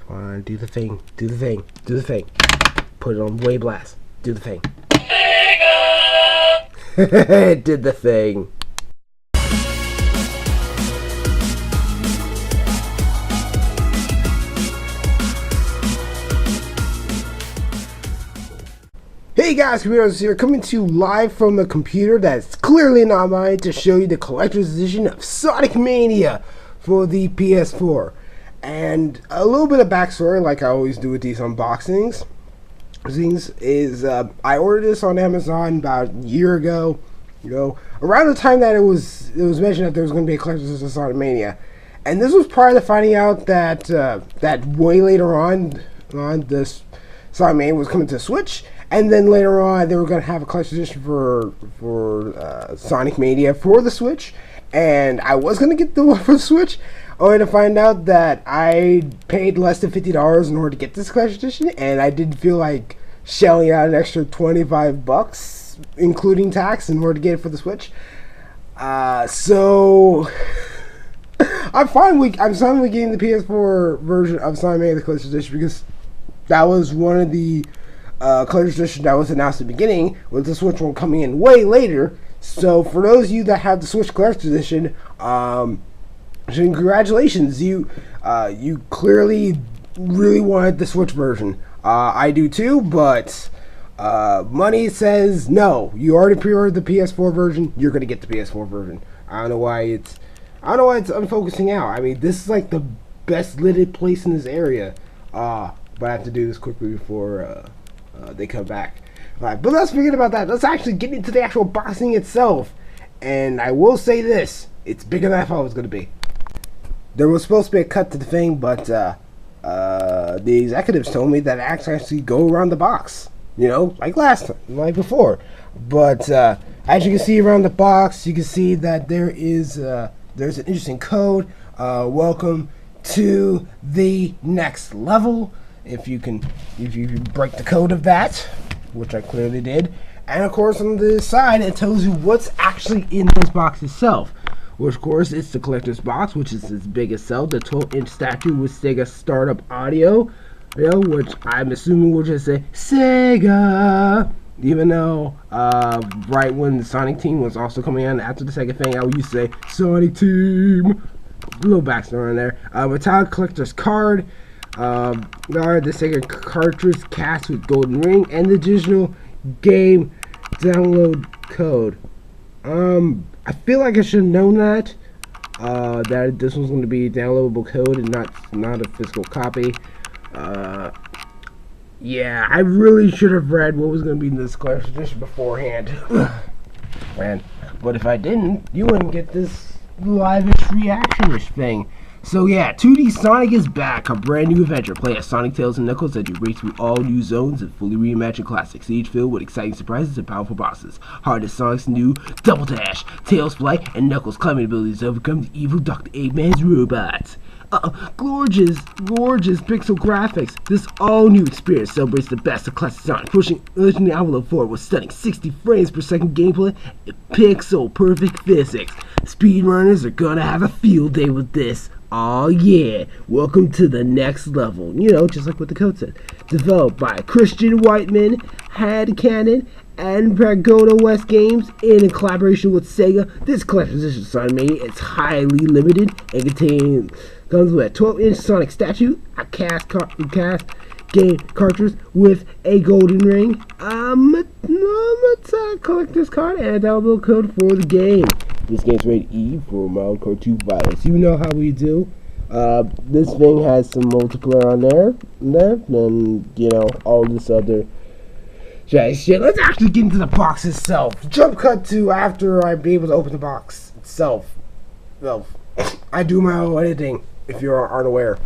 on, do the thing, do the thing, do the thing. Put it on way blast. Do the thing. It did the thing. Hey guys, COMPUTEROSIS here, coming to you live from a computer that's clearly not mine to show you the collector's edition of Sonic Mania for the PS4. And a little bit of backstory, like I always do with these unboxings, is I ordered this on Amazon about a year ago. You know, around the time that it was mentioned that there was going to be a collector's edition of Sonic Mania, and this was prior to finding out that that way later on this Sonic Mania was coming to Switch. And then later on, they were going to have a collector's edition for Sonic Mania for the Switch. And I was going to get the one for the Switch, only to find out that I paid less than $50 in order to get this collector's edition. And I didn't feel like shelling out an extra $25, including tax, in order to get it for the Switch. So I'm finally getting the PS4 version of Sonic Mania, the collector's edition, because that was one of the collector's edition that was announced at the beginning, with the Switch one coming in way later. So for those of you that have the Switch collector's edition, congratulations, you clearly really wanted the Switch version. I do too, but money says no. You already pre-ordered the PS4 version, you're gonna get the PS4 version. I don't know why it's unfocusing out. I mean, this is like the best lidded place in this area. But I have to do this quickly before they come back. Alright, but let's forget about that. Let's actually get into the actual boxing itself. And I will say this, it's bigger than I thought it was going to be. There was supposed to be a cut to the thing, but the executives told me that it actually go around the box. You know, like last time, like before. But as you can see around the box, you can see that there's an interesting code. Welcome to the next level. If you break the code of that, which I clearly did. And of course on the side it tells you what's actually in this box itself, which of course it's the collector's box, which is as big as cell, the 12-inch statue with SEGA startup audio, you know, which I'm assuming will just say SEGA, even though right when the Sonic Team was also coming on after the Sega thing, I would used to say Sonic Team. A little backstory on there. Metallic collector's card, the Sega cartridge cast with golden ring, and the digital game download code. I feel like I should have known that this was going to be a downloadable code and not a physical copy. Yeah, I really should have read what was going to be in this collector's edition beforehand. Man, but if I didn't, you wouldn't get this live-ish reaction-ish thing. So yeah, 2D Sonic is back, a brand new adventure. Play as Sonic, Tails, and Knuckles as you race through all new zones and fully reimagined classics, each filled with exciting surprises and powerful bosses. Hard as Sonic's new Double Dash, Tails' flight, and Knuckles' climbing abilities to overcome the evil Dr. Eggman's robots. Gorgeous pixel graphics. This all-new experience celebrates the best of classic Sonic, pushing the envelope forward with stunning 60 frames per second gameplay and pixel-perfect physics. Speedrunners are gonna have a field day with this. Oh yeah, welcome to the next level. You know, just like what the code said. Developed by Christian Whiteman, Headcanon, and Pagoda West Games, in collaboration with Sega. This collector's edition of Sonic Mania is highly limited and comes with a 12-inch Sonic statue, a cast game cartridge with a golden ring, a collector's card, and a download code for the game. This game's rated E for mild cartoon violence. You know how we do. This thing has some multiplayer on there, and you know, all this other shit. Let's actually get into the box itself. Jump cut to after I'm able to open the box itself. Well, I do my own editing, if you aren't aware.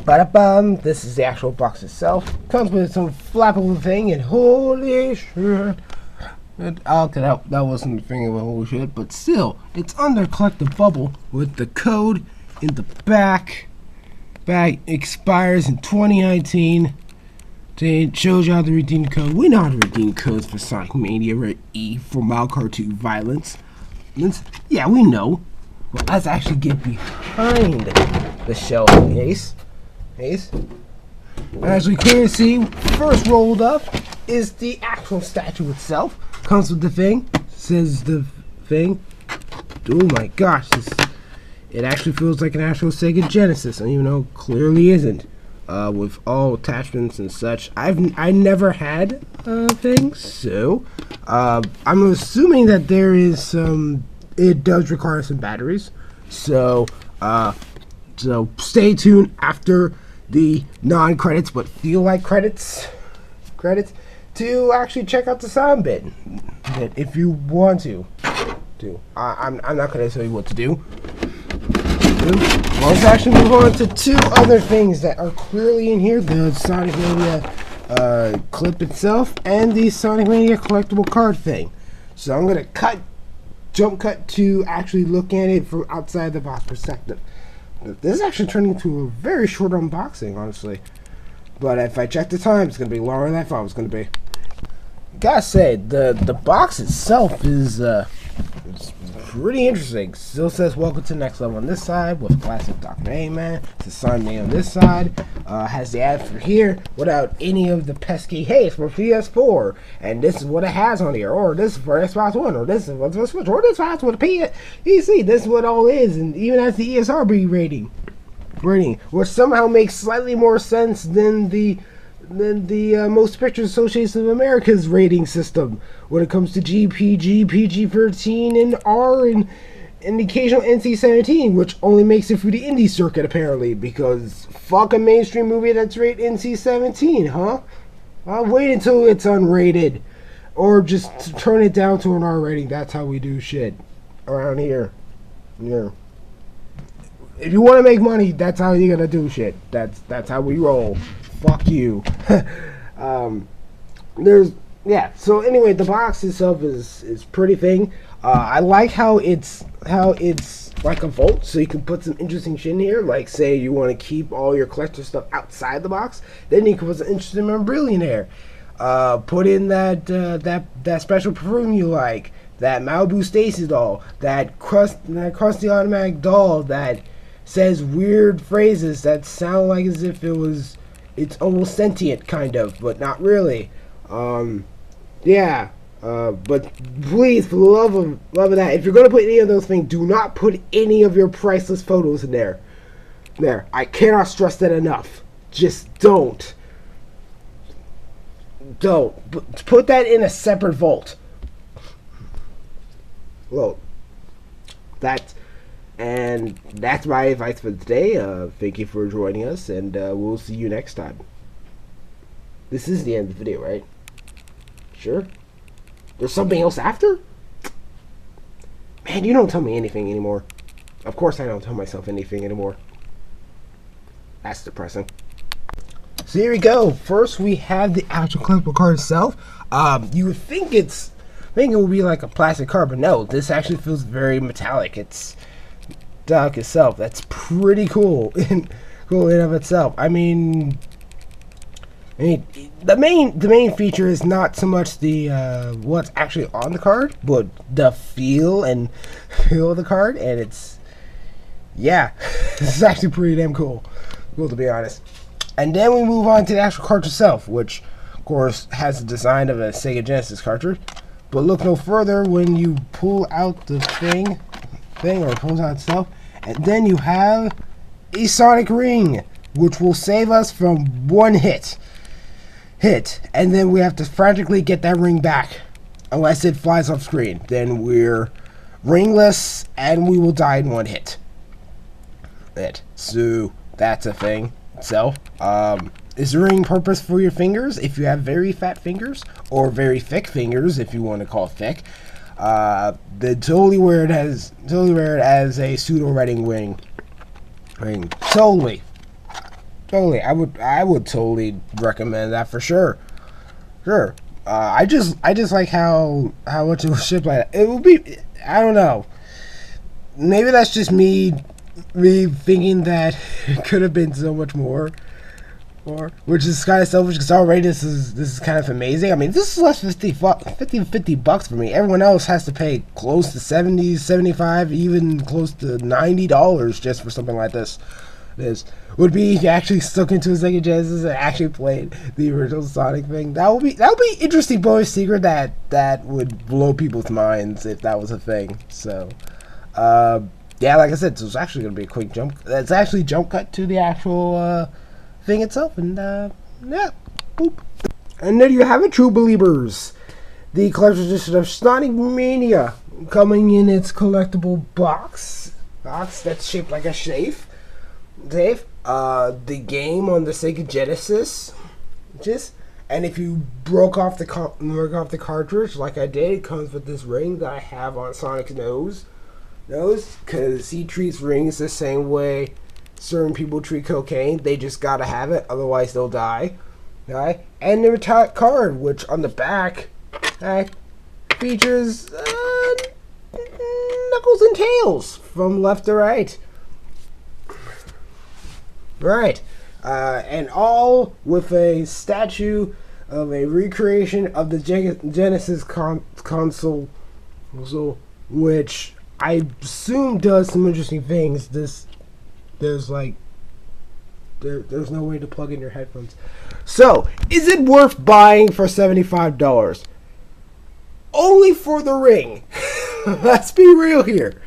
This is the actual box itself. Comes with some flappable thing, and holy shit. Okay, that wasn't the thing about holy shit, but still, it's under collective bubble with the code in the back. Back expires in 2019. It shows you how to redeem code. We know how to redeem codes for Sonic Mania, where E for mild cartoon violence. Yeah, we know. Well, let's actually get behind the shell case. case. As we clearly see, first rolled up is the actual statue itself. Comes with the thing, says the thing. Oh my gosh, it actually feels like an actual SEGA Genesis, even though it clearly isn't. With all attachments and such. I never had things, so I'm assuming that there is some. It does require some batteries, so stay tuned after the non-credits but feel like credits to actually check out the sound bit if you want to. I'm not going to tell you what to do. Let's actually move on to two other things that are clearly in here: the Sonic Mania clip itself and the Sonic Mania collectible card thing. So I'm going to jump cut to actually look at it from outside the box perspective. This is actually turning into a very short unboxing, honestly. But if I check the time, it's going to be longer than I thought it was going to be. Gotta say, the box itself is it's pretty interesting. Still says "Welcome to the Next Level" on this side with classic Dr. Eggman. It's a Sunday on this side. Has the ad for here without any of the pesky "Hey, it's for PS4 and this is what it has on here," or "This is for Xbox One," or "This is what's for Switch," or "This is for the PC." This is what all is, and even has the ESRB rating, which somehow makes slightly more sense than the Most Pictures Association of America's rating system when it comes to GPG, PG-13, and R, and the occasional NC-17, which only makes it through the indie circuit apparently, because fuck a mainstream movie that's rated NC-17, huh? I'll wait until it's unrated, or just turn it down to an R rating. That's how we do shit around here. Yeah. If you want to make money, that's how you're gonna do shit. That's how we roll. Fuck you. So anyway, the box itself is pretty thing. I like how it's like a vault, so you can put some interesting shit in here. Like, say you want to keep all your collector stuff outside the box, then you can put some interesting memorabilia in there. Put in that special perfume you like, that Malibu Stacy doll, that crusty automatic doll that says weird phrases that sound like as if it's almost sentient, kind of, but not really. But please, for the love of that, if you're gonna put any of those things, do not put any of your priceless photos in there. I cannot stress that enough. Just don't. Put that in a separate vault. Well, that's my advice for today. Thank you for joining us, and we'll see you next time. This is the end of the video, right? Sure? There's something else after? Man, you don't tell me anything anymore. Of course I don't tell myself anything anymore. That's depressing. So here we go. First we have the actual collectible card itself. You would think it would be like a plastic card, but no, this actually feels very metallic. It's duck itself. That's pretty cool in of itself. I mean the main feature is not so much the what's actually on the card, but the feel of the card, and it's this is actually pretty damn cool to be honest. And then we move on to the actual cartridge itself, which of course has the design of a SEGA Genesis cartridge. But look no further when you pull out the thing or pulls out itself, and then you have a Sonic ring, which will save us from one hit, and then we have to frantically get that ring back, unless it flies off screen. Then we're ringless, and we will die in one hit. So that's a thing itself. Is the ring purpose for your fingers if you have very fat fingers, or very thick fingers if you want to call it thick? They totally wear it as a pseudo ring. Totally. I would totally recommend that for sure. I just like how much it was shipped like that. It would be, I don't know. Maybe that's just me thinking that it could have been so much more. Which is kind of selfish, because already this is kind of amazing. I mean, this is less 50 bucks for me. Everyone else has to pay close to 70, 75, even close to $90 just for something like this. this would be he actually stuck into a Sega Genesis and actually played the original Sonic thing. That would be interesting bonus secret that would blow people's minds if that was a thing. So, yeah, like I said, so it's actually gonna be a quick jump. It's actually jump cut to the actual thing itself, and yeah, boop. And there you have it, true believers. The collector's edition of Sonic Mania coming in its collectible box that's shaped like a safe. The game on the Sega Genesis, and if you broke off the cartridge like I did, it comes with this ring that I have on Sonic's nose, because he treats rings the same way certain people treat cocaine. They just gotta have it, otherwise they'll die. And the retired card, which on the back features Knuckles and Tails from left to right. And all with a statue of a recreation of the Genesis console, which I assume does some interesting things. There's no way to plug in your headphones. So, is it worth buying for $75? Only for the ring. Let's be real here.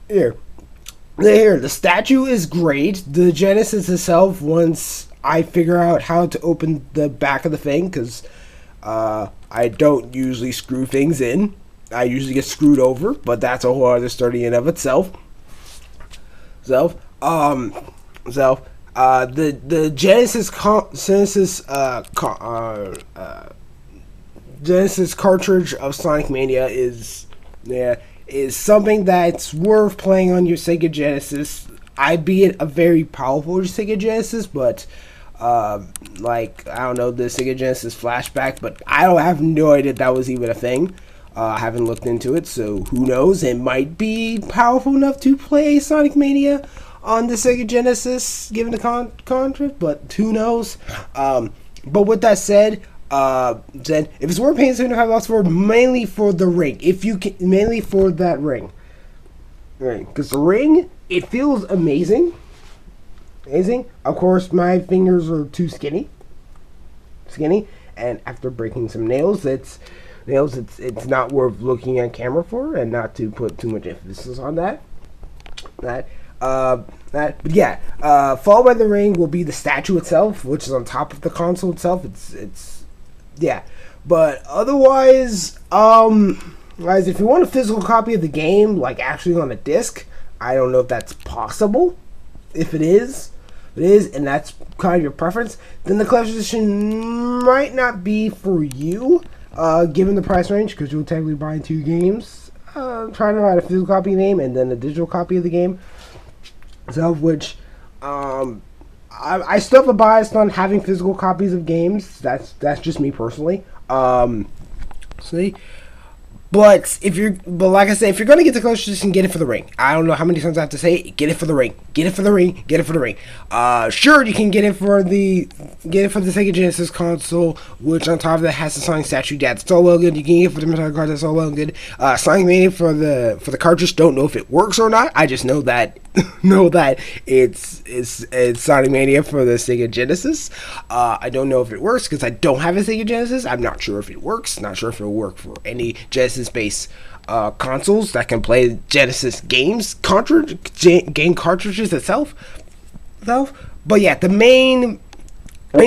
Here, the statue is great. The Genesis itself, once I figure out how to open the back of the thing, because I don't usually screw things in. I usually get screwed over, but that's a whole other story in of itself. The Genesis cartridge of Sonic Mania is something that's worth playing on your Sega Genesis. Albeit a very powerful Sega Genesis, but I don't know, the Sega Genesis flashback, but I don't have no idea that was even a thing. I haven't looked into it, so who knows? It might be powerful enough to play Sonic Mania on the Sega Genesis, given the contract, but who knows? But with that said, then if it's worth paying $75 for, mainly for the ring, mainly for that ring, because the ring, it feels amazing. Of course, my fingers are too skinny, and after breaking some nails, it's not worth looking at camera for, and not to put too much emphasis on that. But yeah, followed by the ring will be the statue itself, which is on top of the console itself. Yeah, but otherwise, guys, if you want a physical copy of the game, like actually on a disc, I don't know if that's possible. If it is, and that's kind of your preference, then the collector's edition might not be for you, given the price range, because you'll technically buy 2 games, trying to find a physical copy of the game and then a digital copy of the game. So, which, I still have a bias on having physical copies of games. That's just me personally. But like I said, if you're gonna get the collector's edition, get it for the ring. I don't know how many times I have to say it, get it for the ring. Get it for the ring. Get it for the ring. Sure, you can get it for the Sega Genesis console, which on top of that has the Sonic statue. Yeah, it's all well good. You can get it for the Metal card. That's all well good. Sonic Mania for the cartridge. Don't know if it works or not. I just know that it's Sonic Mania for the Sega Genesis. I don't know if it works because I don't have a Sega Genesis. I'm not sure if it works. Not sure if it'll work for any Genesis-based consoles that can play Genesis games, game cartridges itself. But yeah, the main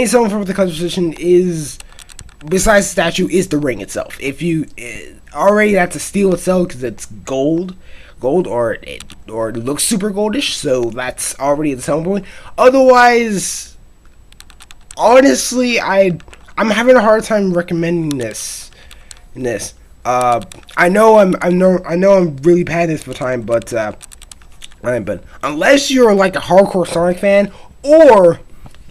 selling for the collector's edition is, besides the statue, is the ring itself. If you already have to steal itself because it's gold, or it looks super goldish, so that's already the selling point. Otherwise, honestly, I'm having a hard time recommending this. I know I'm really bad at this for time, but unless you're like a hardcore Sonic fan, or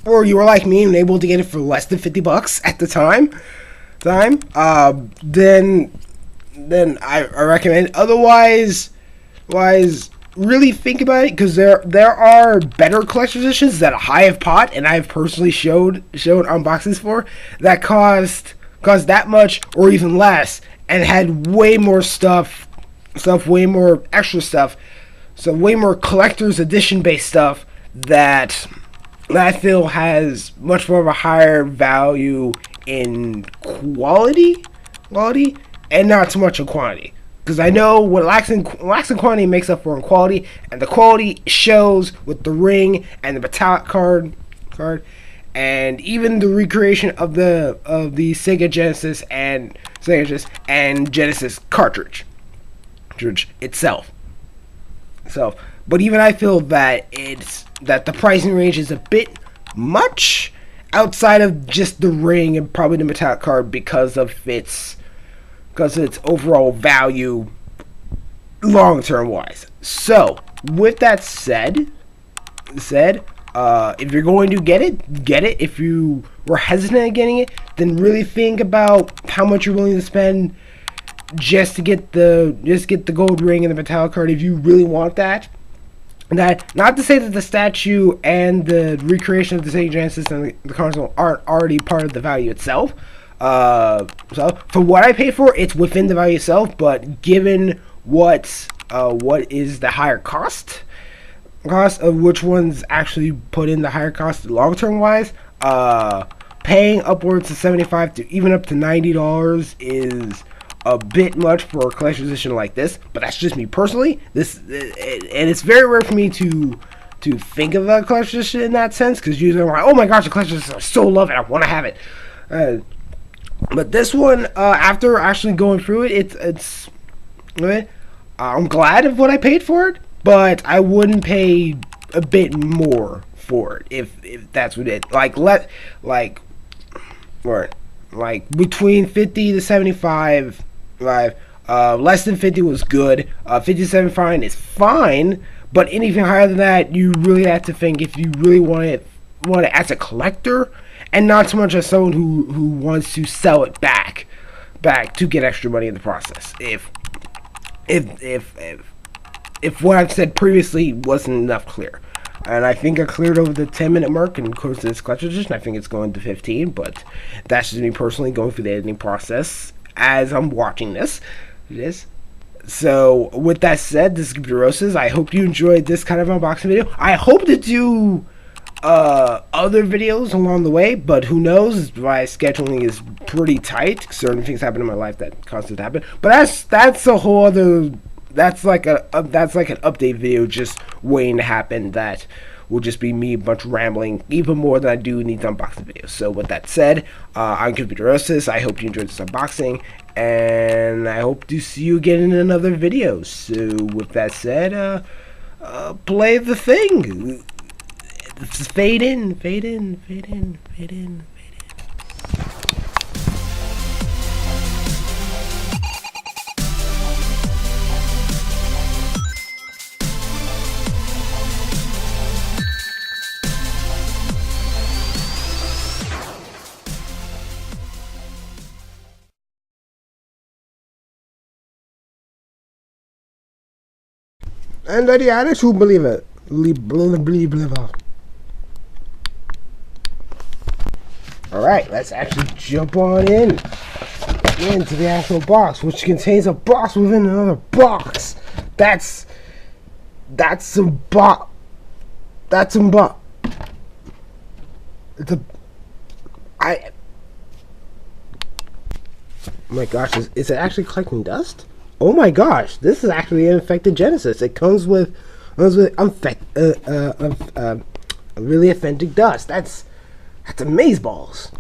you were like me and able to get it for less than $50 at the time, then I recommend. Otherwise, really think about it, because there are better collector's editions that I have bought and I've personally showed unboxings for that cost that much or even less, and had way more way more extra stuff, so way more collector's edition based stuff that I feel has much more of a higher value in quality, and not so much in quantity. Because I know what lacks in quantity makes up for in quality, and the quality shows with the ring and the metallic card, and even the recreation of the SEGA Genesis and Genesis cartridge itself. But even I feel that the pricing range is a bit much outside of just the ring and probably the metallic card because of its overall value long term wise. So with that said, if you're going to get it. If you were hesitant at getting it, then really think about how much you're willing to spend just to get the gold ring and the metallic card if you really want that. Not to say that the statue and the recreation of the SEGA Genesis and the console aren't already part of the value itself. So for what I paid for, it's within the value itself. But given what is the higher cost of which ones actually put in the higher cost long term wise, paying upwards to $75 to even up to $90 is a bit much for a collection edition like this. But that's just me personally. And it's very rare for me to think of a collection edition in that sense, because usually I'm like, oh my gosh, the collection edition, I so love it, I want to have it. But this one, after actually going through it, it's I'm glad of what I paid for it, but I wouldn't pay a bit more for it if that's what it like between 50 to 75. Less than 50 was good. 57 fine is fine, but anything higher than that, you really have to think if you really want it as a collector, and not so much as someone who wants to sell it back to get extra money in the process. If what I've said previously wasn't enough clear. And I think I cleared over the 10-minute mark, and of course this collection edition, I think it's going to 15, but that's just me personally going through the editing process as I'm watching this. So with that said, this is COMPUTEROSIS. I hope you enjoyed this kind of unboxing video. I hope to do other videos along the way, but who knows, my scheduling is pretty tight. Certain things happen in my life that cause it to happen, but that's a whole other, that's like an update video just waiting to happen. That will just be me a bunch of rambling even more than I do in these unboxing videos. So with that said, I'm COMPUTEROSIS. I hope you enjoyed this unboxing, and I hope to see you again in another video. So with that said, play the thing. Fade in, fade in, fade in, fade in, fade in. And the others who believe it. Alright, let's actually jump on into the actual box, which contains a box within another box. That's some box. It's a... oh my gosh, is it actually collecting dust? Oh my gosh, this is actually an infected Genesis. It comes with really authentic dust. That's amazeballs.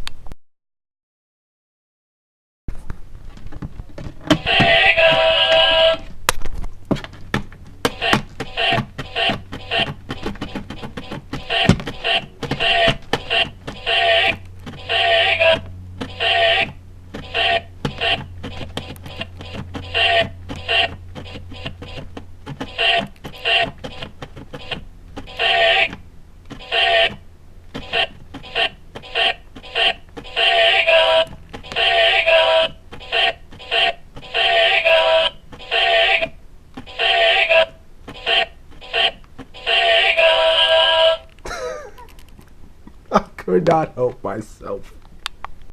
I could not help myself.